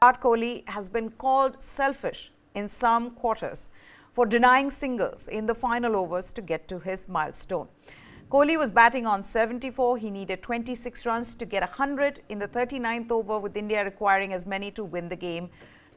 Virat Kohli has been called selfish in some quarters for denying singles in the final overs to get to his milestone. Kohli was batting on 74. He needed 26 runs to get 100 in the 39th over, with India requiring as many to win the game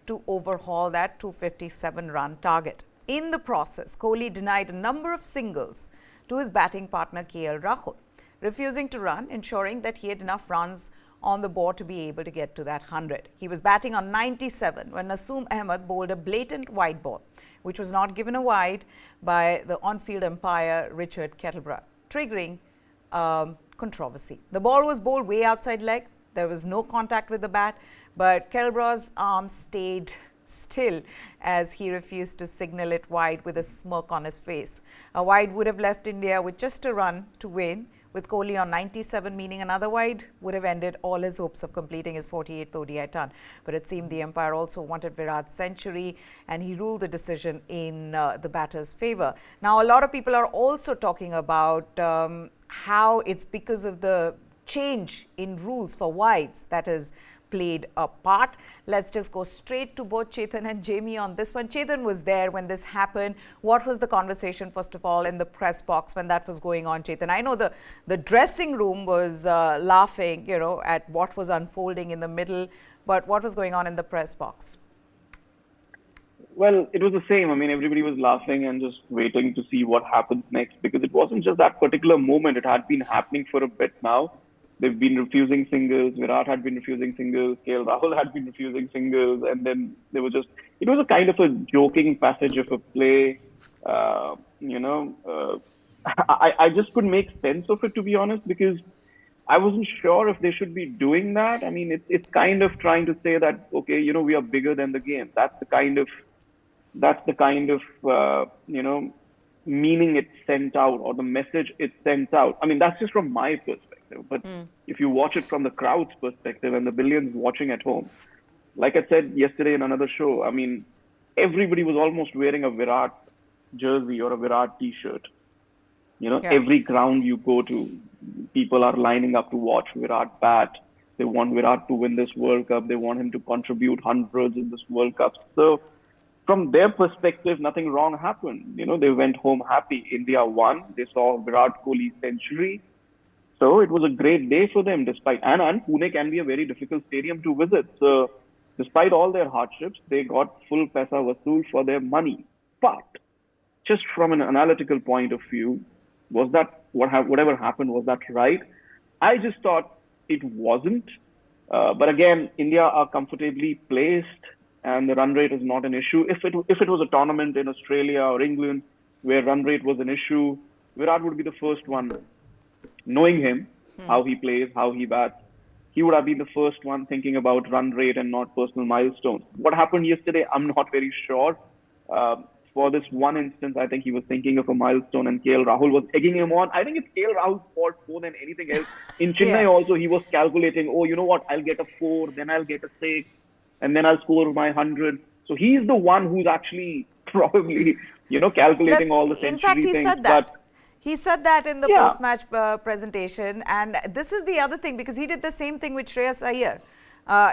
to overhaul that 257-run target. In the process, Kohli denied a number of singles to his batting partner KL Rahul, refusing to run, ensuring that he had enough runs on the board to be able to get to that 100. He was batting on 97 when Naseem Ahmed bowled a blatant wide ball, which was not given a wide by the on-field umpire Richard Kettleborough, triggering controversy. The ball was bowled way outside leg. There was no contact with the bat, but Kettleborough's arm stayed still as he refused to signal it wide with a smirk on his face. A wide would have left India with just a run to win, with Kohli on 97, meaning another wide would have ended all his hopes of completing his 48th ODI ton. But it seemed the umpire also wanted Virat's century, and he ruled the decision in the batter's favour. Now, a lot of people are also talking about how it's because of the change in rules for wides that has played a part. Let's just go straight to both Chetan and Jamie on this one. Chetan was there when this happened. What was the conversation, first of all, in the press box when that was going on, Chetan? I know the dressing room was laughing, at what was unfolding in the middle, but what was going on in the press box? Well, it was the same. I mean, everybody was laughing and just waiting to see what happens next, because it wasn't just that particular moment. It had been happening for a bit now. They've been refusing singles. Virat had been refusing singles. KL Rahul had been refusing singles. And then it was a kind of a joking passage of a play. I just couldn't make sense of it, to be honest, because I wasn't sure if they should be doing that. I mean, it's kind of trying to say that, okay, we are bigger than the game. That's the kind of meaning it sent out, or the message it sent out. I mean, that's just from my perspective. But if you watch it from the crowd's perspective and the billions watching at home, like I said yesterday in another show, I mean, everybody was almost wearing a Virat jersey or a Virat t-shirt. Every ground you go to, people are lining up to watch Virat bat. They want Virat to win this World Cup. They want him to contribute hundreds in this World Cup. So from their perspective, nothing wrong happened. They went home happy. India won. They saw Virat Kohli's century. So it was a great day for them, and Pune can be a very difficult stadium to visit. So despite all their hardships, they got full paisa vasool for their money. But just from an analytical point of view, was that whatever happened, was that right? I just thought it wasn't. But again, India are comfortably placed, and the run rate is not an issue. If it was a tournament in Australia or England where run rate was an issue, Virat would be the first one. Knowing him, how he plays, how he bats, he would have been the first one thinking about run rate and not personal milestones. What happened yesterday, I'm not very sure. For this one instance, I think he was thinking of a milestone, and KL Rahul was egging him on. I think it's KL Rahul's fault more than anything else. In Chennai also, he was calculating, you know what, I'll get a 4, then I'll get a 6, and then I'll score my 100. So he's the one who's actually probably, calculating all the century things. In fact, he said that. He said that in the post-match presentation, and this is the other thing, because he did the same thing with Shreyas Iyer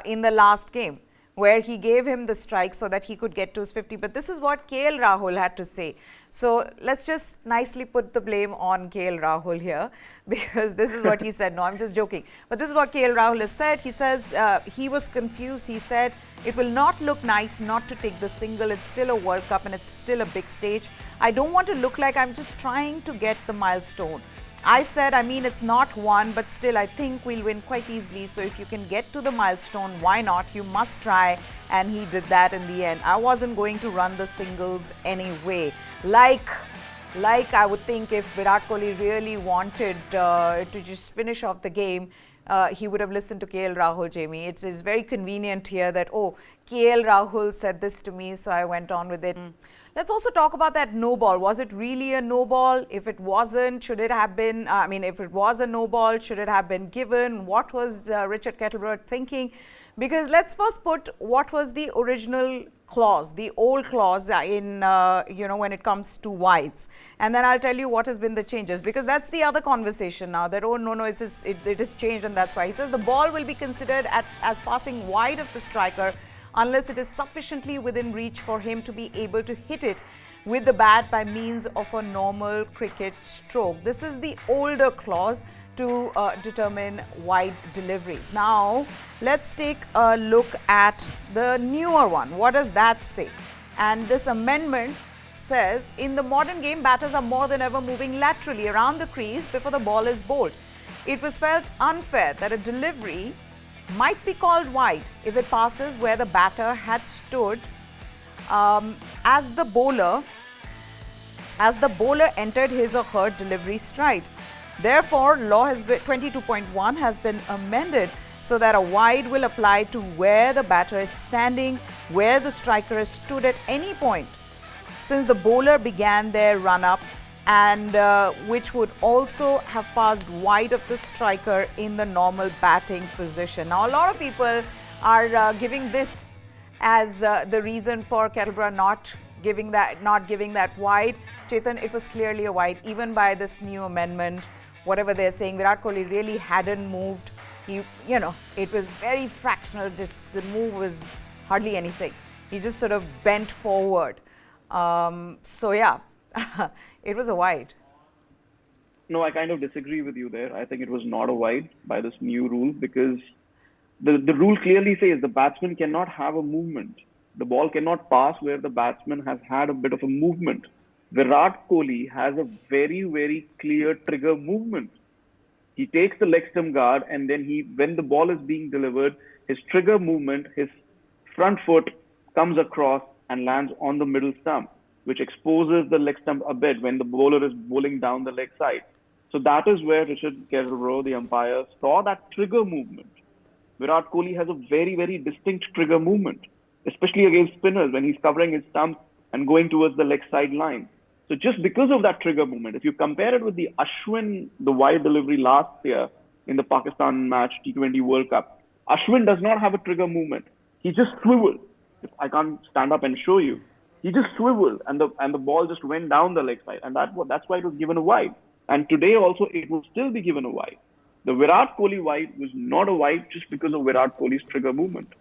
in the last game, where he gave him the strike so that he could get to his 50. But this is what KL Rahul had to say. So let's just nicely put the blame on KL Rahul here, because this is what he said. No, I'm just joking. But this is what KL Rahul has said. He says he was confused. He said, it will not look nice not to take the single. It's still a World Cup and it's still a big stage. I don't want to look like I'm just trying to get the milestone. I said, it's not one, but still I think we'll win quite easily. So if you can get to the milestone, why not? You must try. And he did that in the end. I wasn't going to run the singles anyway. Like I would think if Virat Kohli really wanted to just finish off the game, he would have listened to KL Rahul, Jamie. It is very convenient here that, KL Rahul said this to me, so I went on with it. Let's also talk about that no ball. Was it really a no ball? If it wasn't, should it have been, if it was a no ball, should it have been given? What was Richard Kettleborough thinking? Because let's first put what was the original clause, the old clause in, when it comes to wides. And then I'll tell you what has been the changes, because that's the other conversation now that, it is changed, and that's why. He says the ball will be considered as passing wide of the striker unless it is sufficiently within reach for him to be able to hit it with the bat by means of a normal cricket stroke. This is the older clause to determine wide deliveries. Now, let's take a look at the newer one. What does that say? And this amendment says, in the modern game, batters are more than ever moving laterally around the crease before the ball is bowled. It was felt unfair that a delivery might be called wide if it passes where the batter had stood as the bowler entered his or her delivery stride. Therefore, law has been 22.1 has been amended so that a wide will apply to where the batter is standing, where the striker has stood at any point since the bowler began their run-up, and which would also have passed wide of the striker in the normal batting position. Now, a lot of people are giving this as the reason for Kettleborough not giving that wide. Chetan, it was clearly a wide, even by this new amendment. Whatever they're saying, Virat Kohli really hadn't moved. It was very fractional. Just the move was hardly anything. He just sort of bent forward. So yeah, it was a wide. No, I kind of disagree with you there. I think it was not a wide by this new rule, because the rule clearly says the batsman cannot have a movement. The ball cannot pass where the batsman has had a bit of a movement. Virat Kohli has a very, very clear trigger movement. He takes the leg stump guard, and then when the ball is being delivered, his trigger movement, his front foot comes across and lands on the middle stump, which exposes the leg stump a bit when the bowler is bowling down the leg side. So that is where Richard Kettleborough, the umpire, saw that trigger movement. Virat Kohli has a very, very distinct trigger movement, especially against spinners when he's covering his stump and going towards the leg side line. So just because of that trigger movement, if you compare it with the Ashwin, the wide delivery last year in the Pakistan match T20 World Cup, Ashwin does not have a trigger movement. He just swiveled. I can't stand up and show you. He just swiveled, and the ball just went down the leg side, and that's why it was given a wide. And today also it will still be given a wide. The Virat Kohli wide was not a wide just because of Virat Kohli's trigger movement.